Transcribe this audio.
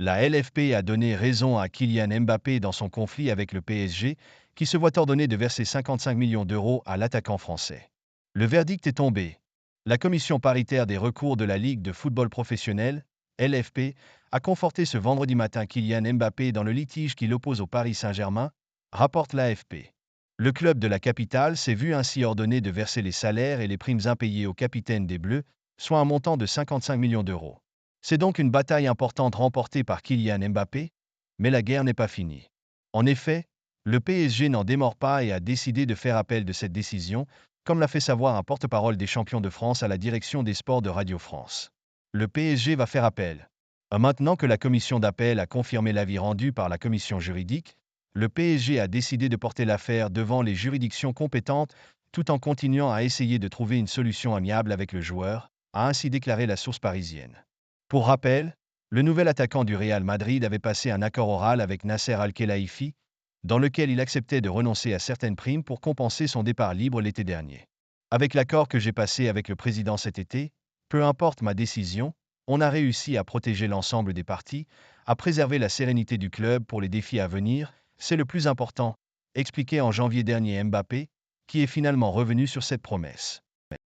La LFP a donné raison à Kylian Mbappé dans son conflit avec le PSG, qui se voit ordonner de verser 55 millions d'euros à l'attaquant français. Le verdict est tombé. La commission paritaire des recours de la Ligue de football professionnel, LFP, a conforté ce vendredi matin Kylian Mbappé dans le litige qui l'oppose au Paris Saint-Germain, rapporte l'AFP. Le club de la capitale s'est vu ainsi ordonner de verser les salaires et les primes impayées au capitaine des Bleus, soit un montant de 55 millions d'euros. C'est donc une bataille importante remportée par Kylian Mbappé, mais la guerre n'est pas finie. En effet, le PSG n'en démord pas et a décidé de faire appel de cette décision, comme l'a fait savoir un porte-parole des champions de France à la direction des sports de Radio France. Le PSG va faire appel. Maintenant que la commission d'appel a confirmé l'avis rendu par la commission juridique, le PSG a décidé de porter l'affaire devant les juridictions compétentes tout en continuant à essayer de trouver une solution amiable avec le joueur, a ainsi déclaré la source parisienne. Pour rappel, le nouvel attaquant du Real Madrid avait passé un accord oral avec Nasser Al-Khelaifi, dans lequel il acceptait de renoncer à certaines primes pour compenser son départ libre l'été dernier. Avec l'accord que j'ai passé avec le président cet été, peu importe ma décision, on a réussi à protéger l'ensemble des parties, à préserver la sérénité du club pour les défis à venir, c'est le plus important, expliqué en janvier dernier Mbappé, qui est finalement revenu sur cette promesse.